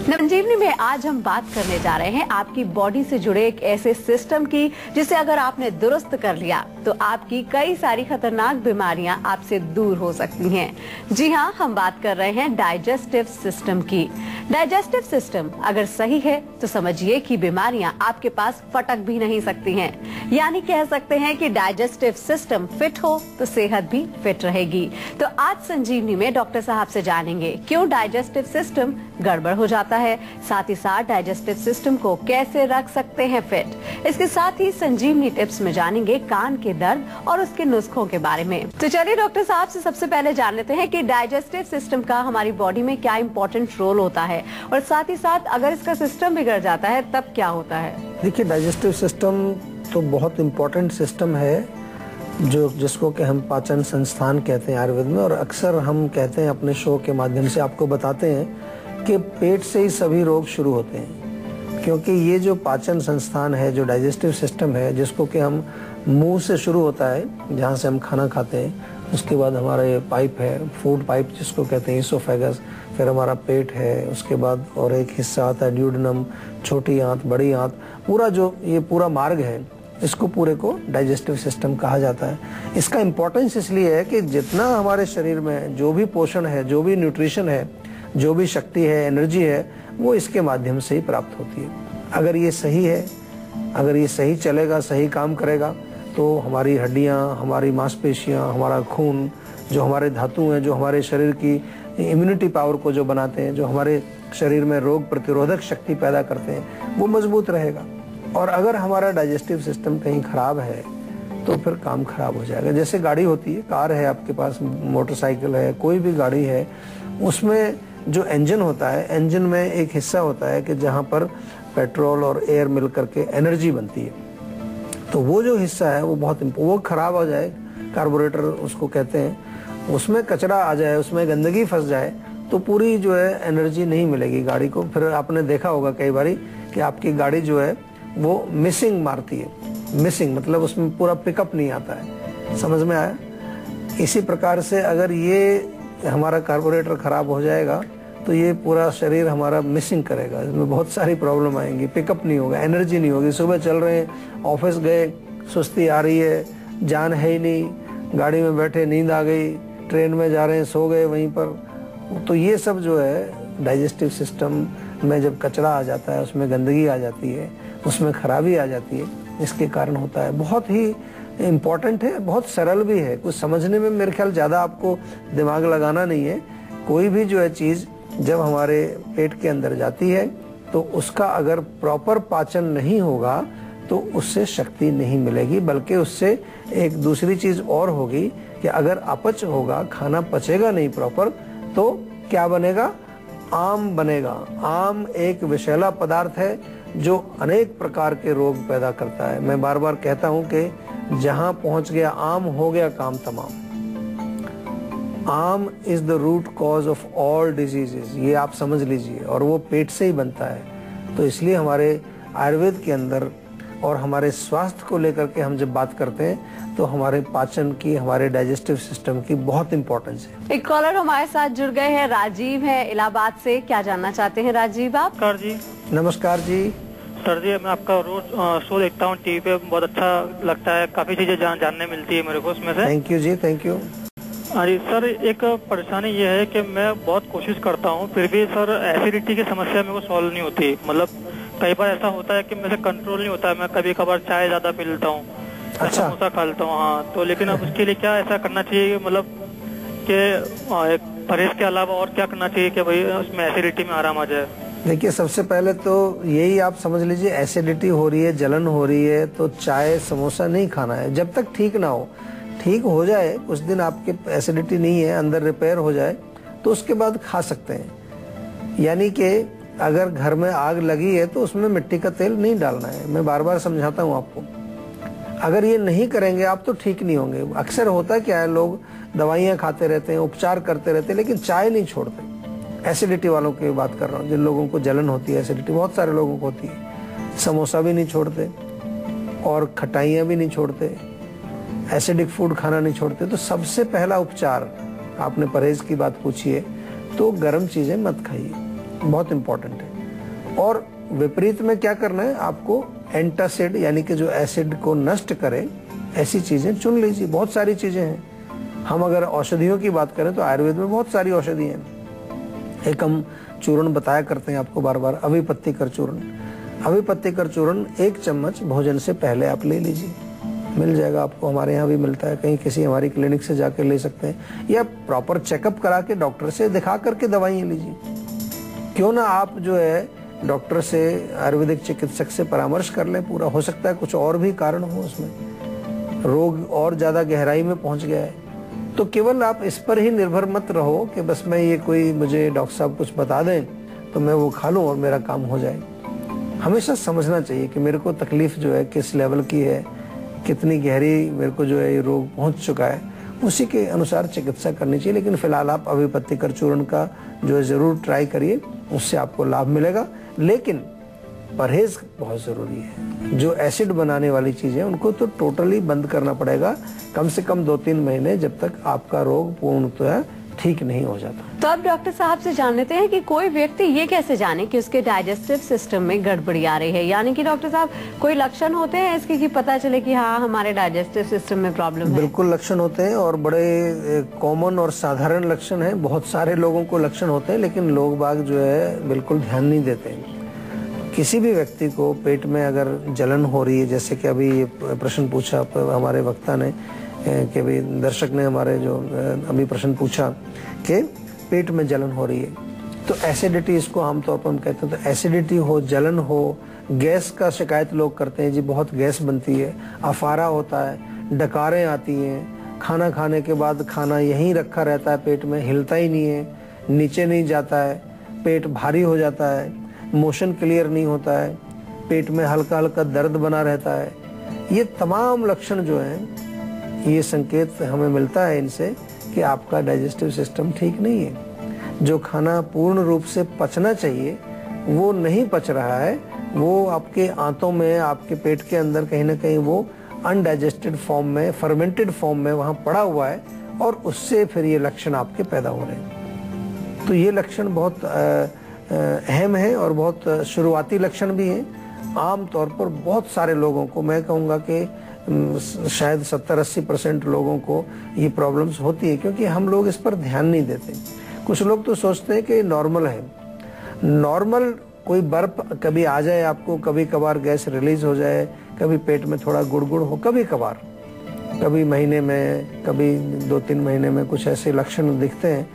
संजीवनी में आज हम बात करने जा रहे हैं आपकी बॉडी से जुड़े एक ऐसे सिस्टम की जिसे अगर आपने दुरुस्त कर लिया तो आपकी कई सारी खतरनाक बीमारियां आपसे दूर हो सकती हैं। जी हाँ, हम बात कर रहे हैं डाइजेस्टिव सिस्टम की। डाइजेस्टिव सिस्टम अगर सही है तो समझिए कि बीमारियां आपके पास फटक भी नहीं सकती हैं। यानी कह सकते हैं कि डाइजेस्टिव सिस्टम फिट हो तो सेहत भी फिट रहेगी। तो आज संजीवनी में डॉक्टर साहब से जानेंगे क्यों डाइजेस्टिव सिस्टम गड़बड़ हो जाता है, साथ ही साथ डाइजेस्टिव सिस्टम को कैसे रख सकते हैं फिट। इसके साथ ही संजीवनी टिप्स में जानेंगे कान के दर्द और उसके नुस्खों के बारे में। तो चलिए डॉक्टर साहब से सबसे पहले जान लेते हैं कि डाइजेस्टिव सिस्टम का हमारी बॉडी में क्या इम्पोर्टेंट रोल होता है और साथ ही साथ अगर इसका सिस्टम बिगड़ जाता है तब क्या होता है। देखिए, डाइजेस्टिव सिस्टम तो बहुत इम्पोर्टेंट सिस्टम है जिसको कि हम पाचन संस्थान कहते हैं आयुर्वेद में, और अक्सर हम कहते हैं अपने शो के माध्यम से आपको बताते हैं कि पेट से ही सभी रोग शुरू होते हैं, क्योंकि ये जो पाचन संस्थान है, जो डाइजेस्टिव सिस्टम है, जिसको कि हम मुंह से शुरू होता है जहाँ से हम खाना खाते हैं, उसके बाद हमारा ये पाइप है, फूड पाइप जिसको कहते हैं ईसोफेगस, फिर हमारा पेट है, उसके बाद और एक हिस्सा आता है ड्यूडेनम, छोटी आंत, बड़ी आंत, पूरा जो ये पूरा मार्ग है, इसको पूरे को डाइजेस्टिव सिस्टम कहा जाता है। इसका इम्पोर्टेंस इसलिए है कि जितना हमारे शरीर में जो भी पोषण है, जो भी न्यूट्रिशन है, जो भी शक्ति है, एनर्जी है, वो इसके माध्यम से ही प्राप्त होती है। अगर ये सही है, अगर ये सही चलेगा, सही काम करेगा, तो हमारी हड्डियाँ, हमारी मांसपेशियाँ, हमारा खून, जो हमारे धातु हैं, जो हमारे शरीर की इम्यूनिटी पावर को जो बनाते हैं, जो हमारे शरीर में रोग प्रतिरोधक शक्ति पैदा करते हैं, वो मजबूत रहेगा। और अगर हमारा डाइजेस्टिव सिस्टम कहीं खराब है तो फिर काम खराब हो जाएगा। जैसे गाड़ी होती है, कार है आपके पास, मोटरसाइकिल है, कोई भी गाड़ी है, उसमें जो इंजन होता है, इंजन में एक हिस्सा होता है कि जहाँ पर पेट्रोल और एयर मिल करके एनर्जी बनती है। तो वो जो हिस्सा है वो खराब हो जाए, कार्बोरेटर उसको कहते हैं, उसमें कचरा आ जाए, उसमें गंदगी फंस जाए, तो पूरी जो है एनर्जी नहीं मिलेगी गाड़ी को। फिर आपने देखा होगा कई बारी कि आपकी गाड़ी जो है वो मिसिंग मारती है। मिसिंग मतलब उसमें पूरा पिकअप नहीं आता है। समझ में आया? इसी प्रकार से अगर ये हमारा कार्बोरेटर खराब हो जाएगा तो ये पूरा शरीर हमारा मिसिंग करेगा, इसमें बहुत सारी प्रॉब्लम आएंगी, पिकअप नहीं होगा, एनर्जी नहीं होगी। सुबह चल रहे हैं, ऑफिस गए, सुस्ती आ रही है, जान है ही नहीं, गाड़ी में बैठे नींद आ गई, ट्रेन में जा रहे हैं, सो गए वहीं पर। तो ये सब जो है डाइजेस्टिव सिस्टम में जब कचरा आ जाता है, उसमें गंदगी आ जाती है, उसमें खराबी आ जाती है, इसके कारण होता है। बहुत ही इम्पोर्टेंट है, बहुत सरल भी है, कुछ समझने में मेरे ख्याल ज़्यादा आपको दिमाग लगाना नहीं है। कोई भी जो है चीज़ जब हमारे पेट के अंदर जाती है तो उसका अगर प्रॉपर पाचन नहीं होगा तो उससे शक्ति नहीं मिलेगी, बल्कि उससे एक दूसरी चीज़ और होगी कि अगर अपच होगा, खाना पचेगा नहीं प्रॉपर, तो क्या बनेगा? आम बनेगा। आम एक विषैला पदार्थ है जो अनेक प्रकार के रोग पैदा करता है। मैं बार बार कहता हूं कि जहां पहुंच गया आम, हो गया काम तमाम। आम is the root cause of all diseases, ये आप समझ लीजिए, और वो पेट से ही बनता है। तो इसलिए हमारे आयुर्वेद के अंदर और हमारे स्वास्थ्य को लेकर के हम जब बात करते हैं तो हमारे पाचन की, हमारे डाइजेस्टिव सिस्टम की बहुत इंपॉर्टेंस है। एक कॉलर हमारे साथ जुड़ गए हैं, राजीव है इलाहाबाद से। क्या जानना चाहते हैं राजीव आप? नमस्कार जी। नमस्कार जी। सर जी, मैं आपका रोज शो देखता हूँ टीवी पे, बहुत अच्छा लगता है, काफी चीजें जानने मिलती है मेरे को उसमें से। थैंक यू जी, थैंक यू। हाँ जी सर, एक परेशानी ये है कि मैं बहुत कोशिश करता हूँ, फिर भी सर एसिडिटी की समस्या मेरे को सॉल्व नहीं होती। मतलब कई बार ऐसा होता है कि मेरे कंट्रोल नहीं होता है, मैं कभी कभार चाय ज्यादा पी लेता हूँ, अच्छा, समोसा खा लेता हूँ। हाँ, तो लेकिन अब उसके लिए क्या ऐसा करना चाहिए, मतलब कि परहेज के अलावा और क्या करना चाहिए कि भाई उसमें एसिडिटी में आराम आ जाए? देखिए, सबसे पहले तो यही आप समझ लीजिए, एसिडिटी हो रही है, जलन हो रही है, तो चाय समोसा नहीं खाना है जब तक ठीक ना हो। ठीक हो जाए, कुछ दिन आपके एसिडिटी नहीं है, अंदर रिपेयर हो जाए, तो उसके बाद खा सकते हैं। यानी कि अगर घर में आग लगी है तो उसमें मिट्टी का तेल नहीं डालना है। मैं बार बार समझाता हूँ आपको। अगर ये नहीं करेंगे आप तो ठीक नहीं होंगे। अक्सर होता क्या है, लोग दवाइयाँ खाते रहते हैं, उपचार करते रहते हैं, लेकिन चाय नहीं छोड़ते। एसिडिटी वालों की बात कर रहा हूँ, जिन लोगों को जलन होती है, एसिडिटी बहुत सारे लोगों को होती है। समोसा भी नहीं छोड़ते और खटाइयाँ भी नहीं छोड़ते, एसिडिक फूड खाना नहीं छोड़ते। तो सबसे पहला उपचार, आपने परहेज की बात पूछी है, तो गर्म चीजें मत खाइए, बहुत इंपॉर्टेंट है। और विपरीत में क्या करना है, आपको एंटासिड यानी कि जो एसिड को नष्ट करे ऐसी चीजें चुन लीजिए। बहुत सारी चीजें हैं। हम अगर औषधियों की बात करें तो आयुर्वेद में बहुत सारी औषधि हैं। एक हम चूर्ण बताया करते हैं आपको बार बार, अभिपत्तिकर चूर्ण। अभिपत्तिकर चूर्ण 1 चम्मच भोजन से पहले आप ले लीजिए, मिल जाएगा आपको, हमारे यहाँ भी मिलता है, कहीं किसी हमारी क्लिनिक से जाकर ले सकते हैं, या प्रॉपर चेकअप करा के डॉक्टर से दिखा करके दवाइयाँ लीजिए। क्यों ना आप जो है डॉक्टर से, आयुर्वेदिक चिकित्सक से परामर्श कर लें, पूरा हो सकता है कुछ और भी कारण हो उसमें, रोग और ज्यादा गहराई में पहुंच गया है। तो केवल आप इस पर ही निर्भर मत रहो कि बस मैं ये कोई मुझे डॉक्टर साहब कुछ बता दें तो मैं वो खा लूं और मेरा काम हो जाए। हमेशा समझना चाहिए कि मेरे को तकलीफ जो है किस लेवल की है, कितनी गहरी मेरे को जो है ये रोग पहुंच चुका है, उसी के अनुसार चिकित्सा करनी चाहिए। लेकिन फिलहाल आप अभिपत्तिकर चूर्ण का जो है जरूर ट्राई करिए, उससे आपको लाभ मिलेगा। लेकिन परहेज बहुत जरूरी है। जो एसिड बनाने वाली चीजें उनको तो टोटली बंद करना पड़ेगा, कम से कम 2-3 महीने, जब तक आपका रोग पूर्णतः ठीक नहीं हो जाता। तो अब डॉक्टर साहब से जान लेते हैं कि कोई व्यक्ति ये कैसे जाने कि उसके डाइजेस्टिव सिस्टम में गड़बड़ी आ रही है। यानी कि डॉक्टर साहब कोई लक्षण होते हैं इसके कि पता चले कि हाँ हमारे डाइजेस्टिव सिस्टम में प्रॉब्लम है? बिल्कुल लक्षण होते हैं, और बड़े कॉमन और साधारण लक्षण है। बहुत सारे लोगों को लक्षण होते हैं, लेकिन लोग बाग जो है बिल्कुल ध्यान नहीं देते। किसी भी व्यक्ति को पेट में अगर जलन हो रही है, जैसे कि अभी ये प्रश्न पूछा हमारे वक्ता ने, कि भाई दर्शक ने हमारे जो अभी प्रश्न पूछा कि पेट में जलन हो रही है, तो एसिडिटी इसको आमतौर पर हम कहते हैं। तो एसिडिटी हो, जलन हो, गैस का शिकायत लोग करते हैं, जी बहुत गैस बनती है, अफारा होता है, डकारें आती हैं, खाना खाने के बाद खाना यहीं रखा रहता है पेट में, हिलता ही नहीं है, नीचे नहीं जाता है, पेट भारी हो जाता है, मोशन क्लियर नहीं होता है, पेट में हल्का हल्का दर्द बना रहता है। ये तमाम लक्षण जो हैं, ये संकेत हमें मिलता है इनसे कि आपका डाइजेस्टिव सिस्टम ठीक नहीं है। जो खाना पूर्ण रूप से पचना चाहिए वो नहीं पच रहा है, वो आपके आंतों में, आपके पेट के अंदर कहीं ना कहीं वो अनडाइजेस्टेड फॉर्म में, फर्मेंटेड फॉर्म में वहाँ पड़ा हुआ है, और उससे फिर ये लक्षण आपके पैदा हो रहे हैं। तो ये लक्षण बहुत अहम है और बहुत शुरुआती लक्षण भी हैं। आम तौर पर बहुत सारे लोगों को, मैं कहूँगा कि शायद 70-80% लोगों को ये प्रॉब्लम्स होती है, क्योंकि हम लोग इस पर ध्यान नहीं देते। कुछ लोग तो सोचते हैं कि नॉर्मल है। नॉर्मल कोई बर्फ कभी आ जाए आपको, कभी कभार गैस रिलीज हो जाए, कभी पेट में थोड़ा गुड़गुड़ हो, कभी कभार, कभी महीने में, कभी 2-3 महीने में कुछ ऐसे लक्षण दिखते हैं,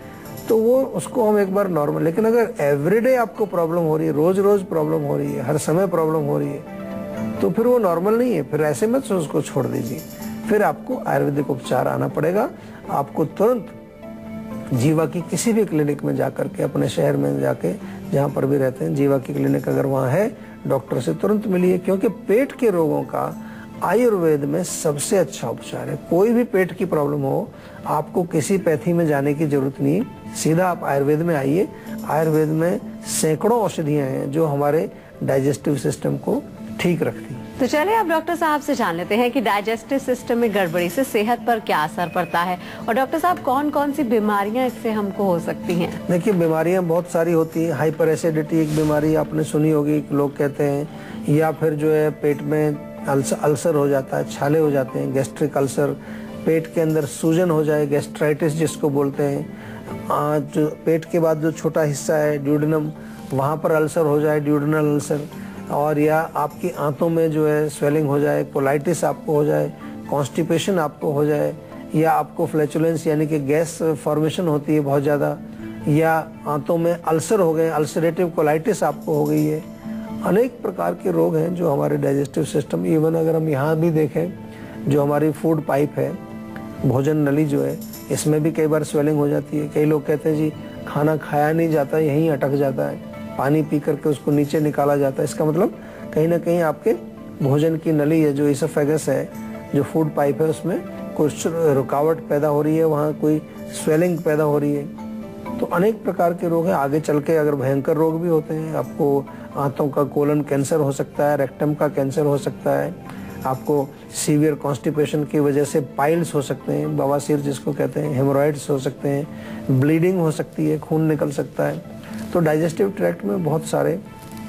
तो वो उसको हम एक बार नॉर्मल। लेकिन अगर एवरीडे आपको प्रॉब्लम हो रही है, रोज रोज प्रॉब्लम हो रही है, हर समय प्रॉब्लम हो रही है, तो फिर वो नॉर्मल नहीं है। फिर ऐसे मत उसको छोड़ दीजिए, फिर आपको आयुर्वेदिक उपचार आना पड़ेगा। आपको तुरंत जीवा की किसी भी क्लिनिक में जाकर के, अपने शहर में जाके जहाँ पर भी रहते हैं, जीवा की क्लिनिक अगर वहाँ है, डॉक्टर से तुरंत मिलिए, क्योंकि पेट के रोगों का आयुर्वेद में सबसे अच्छा उपचार है। कोई भी पेट की प्रॉब्लम हो, आपको किसी पैथी में जाने की जरूरत नहीं, सीधा आप आयुर्वेद में आइए। आयुर्वेद में सैकड़ों औषधियां हैं जो हमारे डाइजेस्टिव सिस्टम को ठीक रखती है। तो चलिए अब डॉक्टर साहब से जान लेते हैं कि डाइजेस्टिव सिस्टम में गड़बड़ी से सेहत पर क्या असर पड़ता है, और डॉक्टर साहब कौन कौन सी बीमारियां इससे हमको हो सकती हैं? देखिए, बीमारियां बहुत सारी होती हैं। हाइपर एसिडिटी एक बीमारी आपने सुनी होगी, लोग कहते हैं, या फिर जो है पेट में अल्सर हो जाता है, छाले हो जाते हैं, गैस्ट्रिक अल्सर, पेट के अंदर सूजन हो जाए, गैस्ट्राइटिस जिसको बोलते हैं। जो पेट के बाद जो छोटा हिस्सा है ड्यूडेनम, वहाँ पर अल्सर हो जाए, ड्यूडेनल अल्सर, और या आपकी आंतों में जो है स्वेलिंग हो जाए, कोलाइटिस आपको हो जाए, कॉन्स्टिपेशन आपको हो जाए, या आपको फ्लैचुलेंस यानी कि गैस फॉर्मेशन होती है बहुत ज़्यादा, या आंतों में अल्सर हो गए, अल्सरेटिव कोलाइटिस आपको हो गई है। अनेक प्रकार के रोग हैं जो हमारे डाइजेस्टिव सिस्टम, इवन अगर हम यहाँ भी देखें, जो हमारी फूड पाइप है, भोजन नली जो है, इसमें भी कई बार स्वेलिंग हो जाती है। कई लोग कहते हैं जी खाना खाया नहीं जाता, यहीं अटक जाता है, पानी पी करके उसको नीचे निकाला जाता है। इसका मतलब कहीं ना कहीं आपके भोजन की नली है, जो इसोफेगस है, जो फूड पाइप है, उसमें कुछ रुकावट पैदा हो रही है, वहाँ कोई स्वेलिंग पैदा हो रही है। तो अनेक प्रकार के रोग हैं। आगे चल के अगर भयंकर रोग भी होते हैं, आपको आंतों का कोलन कैंसर हो सकता है, रेक्टम का कैंसर हो सकता है, आपको सीवियर कॉन्स्टिपेशन की वजह से पाइल्स हो सकते हैं, बवासीर जिसको कहते हैं, हेमोरॉइड्स हो सकते हैं, ब्लीडिंग हो सकती है, खून निकल सकता है। तो डाइजेस्टिव ट्रैक्ट में बहुत सारे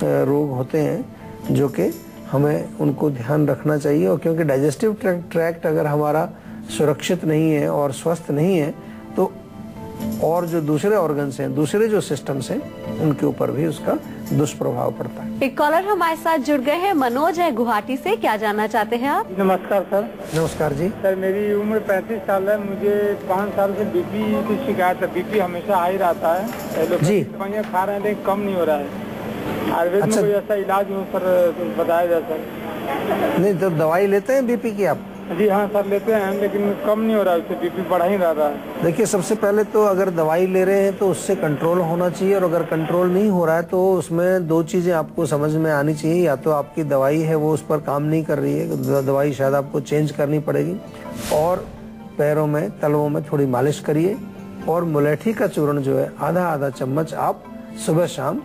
रोग होते हैं जो कि हमें उनको ध्यान रखना चाहिए। और क्योंकि डाइजेस्टिव ट्रैक्ट अगर हमारा सुरक्षित नहीं है और स्वस्थ नहीं है तो और जो दूसरे ऑर्गन्स हैं, दूसरे जो सिस्टम्स हैं, उनके ऊपर भी उसका दुष्प्रभाव पड़ता है। एक कॉलर हमारे साथ जुड़ गए हैं, मनोज है गुवाहाटी से। क्या जानना चाहते हैं आप? नमस्कार सर। नमस्कार जी। सर मेरी उम्र 35 साल है। मुझे 5 साल से बीपी की शिकायत है। बीपी हमेशा हाई रहता है जी। दवाइयाँ खा रहे हैं लेकिन कम नहीं हो रहा है। आयुर्वेद में कोई ऐसा इलाज हो सर, बताया जाए सर। नहीं तो दवाई लेते हैं बीपी की आप? जी हाँ सर, लेते हैं लेकिन कम नहीं हो रहा है, उससे बीपी बढ़ा ही रहा है। देखिए, सबसे पहले तो अगर दवाई ले रहे हैं तो उससे कंट्रोल होना चाहिए, और अगर कंट्रोल नहीं हो रहा है तो उसमें 2 चीजें आपको समझ में आनी चाहिए। या तो आपकी दवाई है वो उस पर काम नहीं कर रही है, दवाई शायद आपको चेंज करनी पड़ेगी। और पैरों में, तलवों में थोड़ी मालिश करिए, और मुलेठी का चूर्ण जो है आधा चम्मच आप सुबह शाम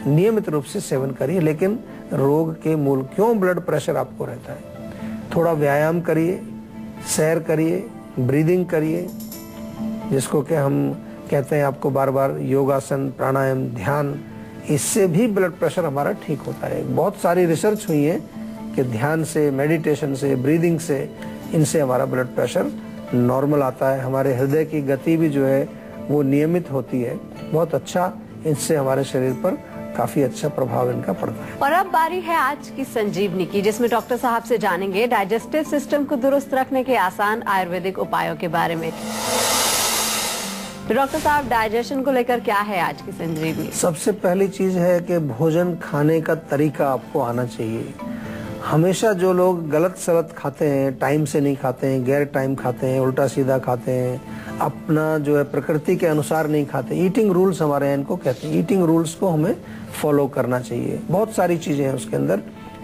नियमित रूप से सेवन करिए। लेकिन रोग के मूल क्यों ब्लड प्रेशर आपको रहता है, थोड़ा व्यायाम करिए, सैर करिए, ब्रीदिंग करिए, जिसको कि हम कहते हैं आपको बार बार योगासन, प्राणायाम, ध्यान, इससे भी ब्लड प्रेशर हमारा ठीक होता है। बहुत सारी रिसर्च हुई है कि ध्यान से, मेडिटेशन से, ब्रीदिंग से, इनसे हमारा ब्लड प्रेशर नॉर्मल आता है। हमारे हृदय की गति भी जो है वो नियमित होती है। बहुत अच्छा, इससे हमारे शरीर पर काफी अच्छा प्रभाव इनका पड़ता है। और अब बारी है आज की संजीवनी की, जिसमें डॉक्टर साहब से जानेंगे डाइजेस्टिव सिस्टम को दुरुस्त रखने के आसान आयुर्वेदिक उपायों के बारे में। डॉक्टर साहब, डाइजेशन को लेकर क्या है आज की संजीवनी? सबसे पहली चीज है कि भोजन खाने का तरीका आपको आना चाहिए। हमेशा जो लोग गलत सलत खाते हैं, टाइम से नहीं खाते हैं, गैर टाइम खाते हैं, उल्टा सीधा खाते हैं, अपना जो है प्रकृति के अनुसार नहीं खाते, ईटिंग रूल्स हमारे यहाँ इनको कहते हैं, ईटिंग रूल्स को हमें फॉलो करना चाहिए। बहुत सारी चीजें हैं उसके अंदर,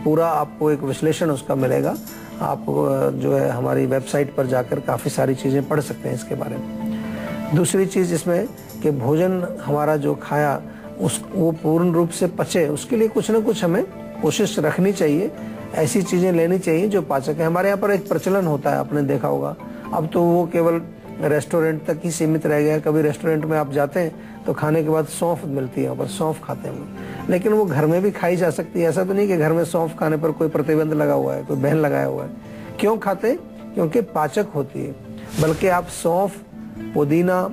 पूरा आपको एक विश्लेषण उसका मिलेगा। आप जो है हमारी वेबसाइट पर जाकर काफी सारी चीजें पढ़ सकते हैं इसके बारे में। दूसरी चीज इसमें कि भोजन हमारा जो खाया वो पूर्ण रूप से पचे, उसके लिए कुछ न कुछ हमें कोशिश रखनी चाहिए। ऐसी चीजें लेनी चाहिए जो पाचक है। हमारे यहाँ पर एक प्रचलन होता है, आपने देखा होगा, अब तो वो केवल रेस्टोरेंट तक ही सीमित रह गया। कभी रेस्टोरेंट में आप जाते हैं तो खाने के बाद सौंफ मिलती है, पर सौंफ खाते हैं, लेकिन वो घर में भी खाई जा सकती है। ऐसा तो नहीं कि घर में सौंफ खाने पर कोई प्रतिबंध लगा हुआ है, कोई बैन लगाया हुआ है। क्यों खाते? क्योंकि पाचक होती है। बल्कि आप सौंफ, पुदीना,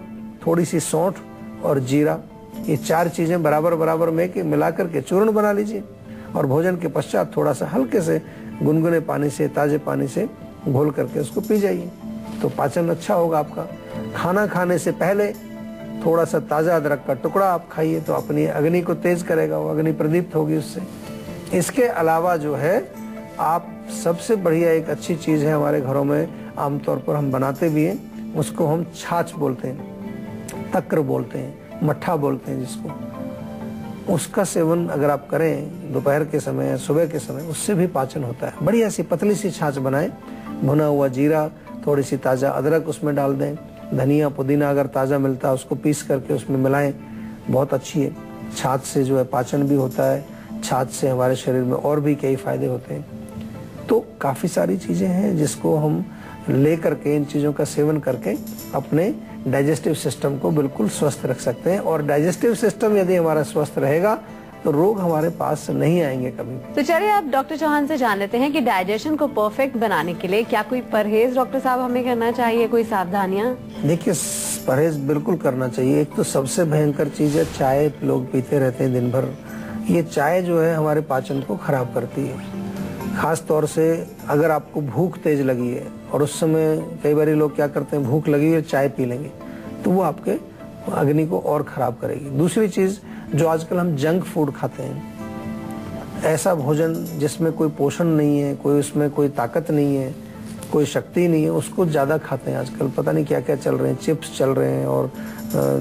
थोड़ी सी सौंठ और जीरा, ये 4 चीजें बराबर में मिलाकर के चूर्ण बना लीजिए, और भोजन के पश्चात थोड़ा सा हल्के से गुनगुने पानी से, ताजे पानी से घोल करके उसको पी जाइए, तो पाचन अच्छा होगा आपका। खाना खाने से पहले थोड़ा सा ताजा अदरक का टुकड़ा आप खाइए, तो अपनी अग्नि को तेज करेगा, वो अग्नि प्रदीप्त होगी उससे। इसके अलावा जो है, आप सबसे बढ़िया एक अच्छी चीज है हमारे घरों में, आमतौर पर हम बनाते भी हैं, उसको हम छाछ बोलते हैं, तक्र बोलते हैं, मट्ठा बोलते हैं जिसको। उसका सेवन अगर आप करें दोपहर के समय, सुबह के समय, उससे भी पाचन होता है। बढ़िया सी पतली सी छाछ बनाएं, भुना हुआ जीरा, थोड़ी सी ताजा अदरक उसमें डाल दें, धनिया, पुदीना अगर ताजा मिलता है उसको पीस करके उसमें मिलाएं, बहुत अच्छी है। छाछ से जो है पाचन भी होता है, छाछ से हमारे शरीर में और भी कई फायदे होते हैं। तो काफी सारी चीजें हैं जिसको हम ले करके, इन चीजों का सेवन करके अपने डाइजेस्टिव सिस्टम को बिल्कुल स्वस्थ रख सकते हैं। और डाइजेस्टिव सिस्टम यदि हमारा स्वस्थ रहेगा तो रोग हमारे पास नहीं आएंगे कभी। तो चलिए आप डॉक्टर चौहान से जान लेते हैं कि डाइजेशन को परफेक्ट बनाने के लिए क्या कोई परहेज डॉक्टर साहब हमें करना चाहिए, कोई सावधानियां? देखिए, परहेज बिल्कुल करना चाहिए। एक तो सबसे भयंकर चीज है चाय, लोग पीते रहते हैं दिन भर। ये चाय जो है हमारे पाचन को खराब करती है। खास तौर से अगर आपको भूख तेज लगी है और उस समय कई बार लोग क्या करते हैं, भूख लगी है चाय पी लेंगे, तो वो आपके अग्नि को और खराब करेगी। दूसरी चीज, जो आजकल हम जंक फूड खाते हैं, ऐसा भोजन जिसमें कोई पोषण नहीं है, कोई उसमें कोई ताकत नहीं है, कोई शक्ति नहीं है, उसको ज्यादा खाते हैं आजकल। पता नहीं क्या क्या चल रहे हैं, चिप्स चल रहे हैं, और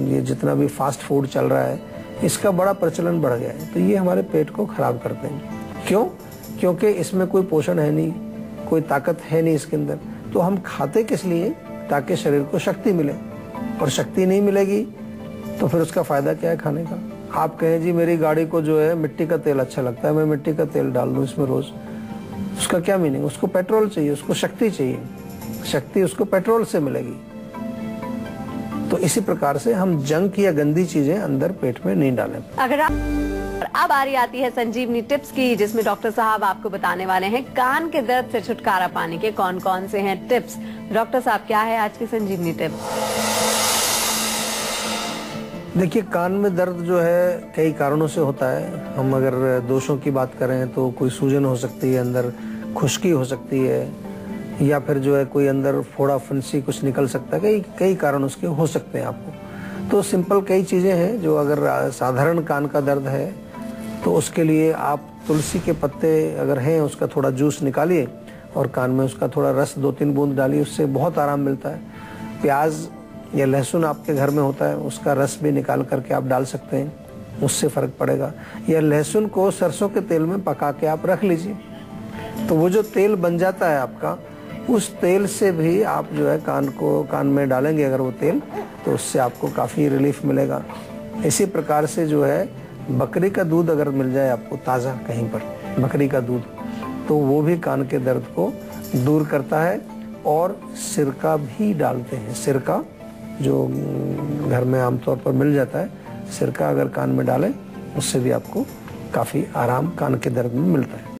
ये जितना भी फास्ट फूड चल रहा है, इसका बड़ा प्रचलन बढ़ गया है। तो ये हमारे पेट को खराब करते हैं। क्यों? क्योंकि इसमें कोई पोषण है नहीं, कोई ताकत है नहीं इसके अंदर। तो हम खाते किस लिए? ताकि शरीर को शक्ति मिले, और शक्ति नहीं मिलेगी तो फिर उसका फायदा क्या है खाने का? आप कहें जी मेरी गाड़ी को जो है मिट्टी का तेल अच्छा लगता है, मैं मिट्टी का तेल डाल दूं इसमें रोज, उसका क्या मीनिंग? उसको पेट्रोल चाहिए, उसको शक्ति चाहिए, शक्ति उसको पेट्रोल से मिलेगी। तो इसी प्रकार से हम जंक या गंदी चीजें अंदर पेट में नहीं डालें। अगर अब बारी आती है संजीवनी टिप्स की, जिसमें डॉक्टर साहब आपको बताने वाले हैं कान के दर्द से छुटकारा पाने के कौन कौन से हैं टिप्स। डॉक्टर साहब, क्या है आज की संजीवनी टिप? देखिए, कान में दर्द जो है कई कारणों से होता है। हम अगर दोषों की बात करें तो कोई सूजन हो सकती है, अंदर खुश्की हो सकती है, या फिर जो है कोई अंदर फोड़ा फंसी कुछ निकल सकता है। कई कारण उसके हो सकते हैं आपको। तो सिंपल कई चीज़ें हैं जो अगर साधारण कान का दर्द है तो उसके लिए आप तुलसी के पत्ते अगर हैं उसका थोड़ा जूस निकालिए और कान में उसका थोड़ा रस 2-3 बूंद डालिए, उससे बहुत आराम मिलता है। प्याज या लहसुन आपके घर में होता है, उसका रस भी निकाल करके आप डाल सकते हैं, उससे फ़र्क पड़ेगा। या लहसुन को सरसों के तेल में पका के आप रख लीजिए, तो वो जो तेल बन जाता है आपका, उस तेल से भी आप जो है कान में डालेंगे अगर वो तेल, तो उससे आपको काफ़ी रिलीफ मिलेगा। इसी प्रकार से जो है बकरी का दूध अगर मिल जाए आपको ताज़ा कहीं पर, बकरी का दूध, तो वो भी कान के दर्द को दूर करता है। और सिरका भी डालते हैं, सिरका जो घर में आमतौर पर मिल जाता है, सिरका अगर कान में डालें उससे भी आपको काफ़ी आराम कान के दर्द में मिलता है।